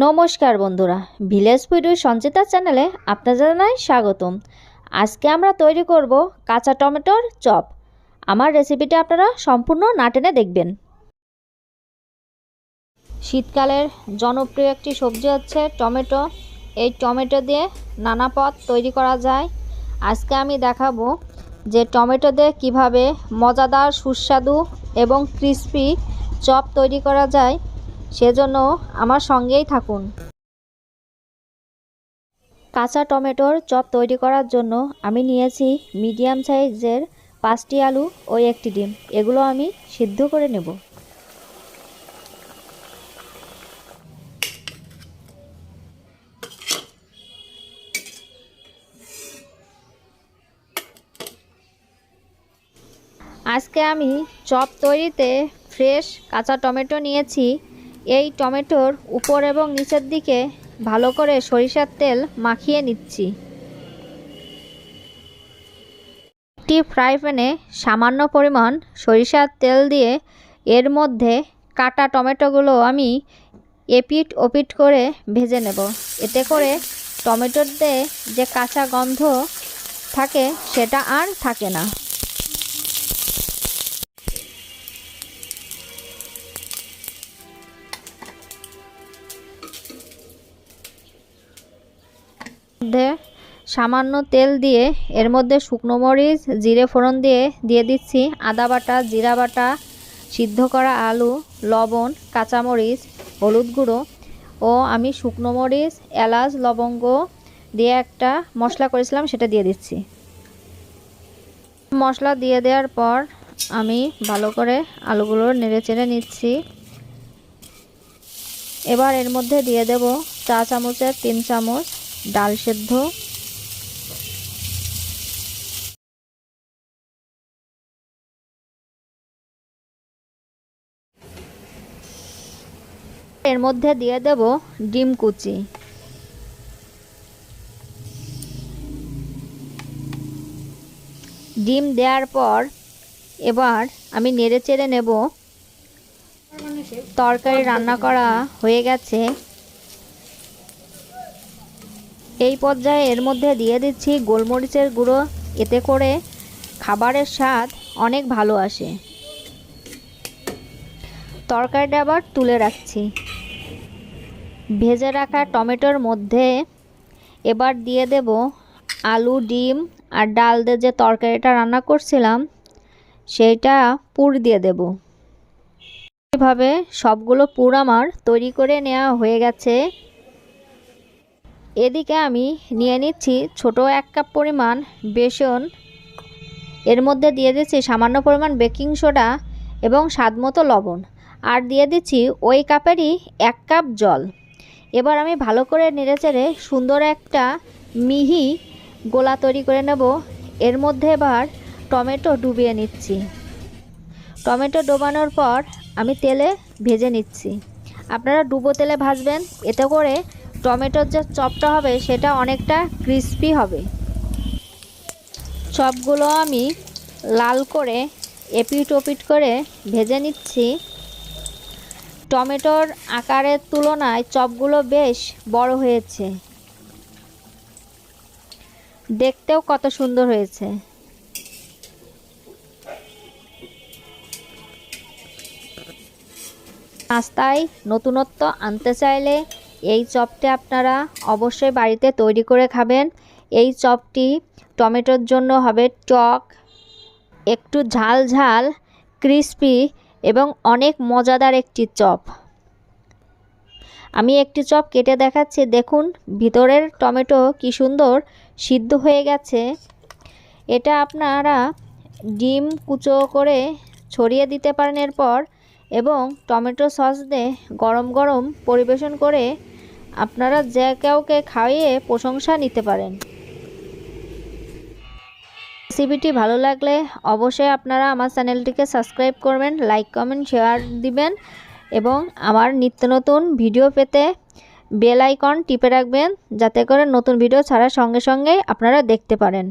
নমস্কার বন্ধুরা, village food Sanchita চ্যানেলে আপনাদের জানাই স্বাগতম। আজকে আমরা তৈরি করব কাঁচা টমেটোর চপ। আমার রেসিপিটা আপনারা সম্পূর্ণ না টেনে দেখবেন। শীতকালের জনপ্রিয় একটি সবজি হচ্ছে টমেটো। এই টমেটো দিয়ে নানা পদ তৈরি করা যায়। আজকে আমি দেখাবো যে টমেটো দিয়ে কীভাবে মজাদার, সুস্বাদু এবং ক্রিস্পি চপ তৈরি করা যায়। সেজন্য আমার সঙ্গেই থাকুন। কাঁচা টমেটোর চপ তৈরি করার জন্য আমি নিয়েছি মিডিয়াম সাইজের 5টি আলু ও 1টি ডিম। এগুলো আমি সিদ্ধ করে নেব। আজকে আমি চপ তৈরিতে ফ্রেশ কাঁচা টমেটো নিয়েছি। এই টমেটোর উপর এবং নিচের দিকে ভালো করে সরিষার তেল মাখিয়ে নিচ্ছি। একটি ফ্রাই প্যানে সামান্য পরিমাণ সরিষার তেল দিয়ে এর মধ্যে কাটা টমেটোগুলো আমি এপিট ওপিট করে ভেজে নেব। এতে করে টমেটোতে যে কাঁচা গন্ধ থাকে সেটা আর থাকে না। সামান্য তেল দিয়ে এর মধ্যে শুকনো মরিচ, জিরে ফোড়ন দিয়ে দিচ্ছি আদা বাটা, জিরা বাটা, সিদ্ধ করা আলু, লবণ, কাঁচামরিচ, হলুদ গুঁড়ো ও আমি শুকনো মরিচ, এলাচ, লবঙ্গ দিয়ে একটা মশলা করেছিলাম সেটা দিয়ে দিচ্ছি। মশলা দিয়ে দেওয়ার পর আমি ভালো করে আলুগুলো নেড়েচেড়ে নিচ্ছি। এবার এর মধ্যে দিয়ে দেব চা চামচের 3 চামচ ডাল সেদ্ধ, এর মধ্যে দিয়ে দেব ডিম কুচি। ডিম দেওয়ার পর এবার আমি নেড়েচেড়ে নেব। তরকারি রান্না করা হয়ে গেছে। এই পর্যায়ে এর মধ্যে দিয়ে দিচ্ছি গোলমরিচের গুঁড়ো। এতে করে খাবারের স্বাদ অনেক ভালো আসে। তরকারিটা আবার তুলে রাখছি। ভেজে রাখা টমেটোর মধ্যে এবার দিয়ে দেব আলু, ডিম আর ডাল দিয়ে যে তরকারিটা রান্না করছিলাম সেইটা পুর দিয়ে দেব। এইভাবে সবগুলো পুর আমার তৈরি করে নেওয়া হয়ে গেছে। এদিকে আমি নিয়ে নিচ্ছি ছোট 1 কাপ পরিমাণ বেসন। এর মধ্যে দিয়ে দিচ্ছি সামান্য পরিমাণ বেকিং সোডা এবং স্বাদমতো লবণ, আর দিয়ে দিচ্ছি ওই কাপেরই 1 কাপ জল। এবার আমি ভালো করে নেড়েচেড়ে সুন্দর একটা মিহি গোলা তৈরি করে নেব। এর মধ্যে এবার টমেটো ডুবিয়ে নিচ্ছি। টমেটো ডোবানোর পর আমি তেলে ভেজে নিচ্ছি। আপনারা ডুবো তেলে ভাজবেন, এতে করে টমেটোর যে চপটা হবে সেটা অনেকটা ক্রিস্পি হবে। চপগুলো আমি লাল করে এপিট ওপিট করে ভেজে নিচ্ছি। টমেটোর আকারের তুলনায় চপগুলো বেশ বড় হয়েছে, দেখতেও কত সুন্দর হয়েছে। নাস্তায় নতুনত্ব আনতে চাইলে এই চপটি আপনারা অবশ্যই বাড়িতে তৈরি করে খাবেন। এই চপটি টমেটোর জন্য হবে টক, একটু ঝাল ঝাল, ক্রিস্পি এবং অনেক মজাদার একটি চপ। আমি একটি চপ কেটে দেখাচ্ছি। দেখুন ভিতরের টমেটো কি সুন্দর সিদ্ধ হয়ে গেছে। এটা আপনারা ডিম কুচো করে ছড়িয়ে দিতে পারেন এরপর, এবং টমেটো সস দিয়ে গরম গরম পরিবেশন করে আপনারা যে কাউকে খাইয়ে প্রশংসা নিতে পারেন। রেসিপিটি ভালো লাগলে অবশ্যই আপনারা আমার চ্যানেলটিকে সাবস্ক্রাইব করবেন, লাইক, কমেন্ট, শেয়ার দিবেন এবং আমার নিত্য নতুন ভিডিও পেতে বেল আইকন টিপে রাখবেন, যাতে করে নতুন ভিডিও ছাড়ার সঙ্গে সঙ্গে আপনারা দেখতে পারেন।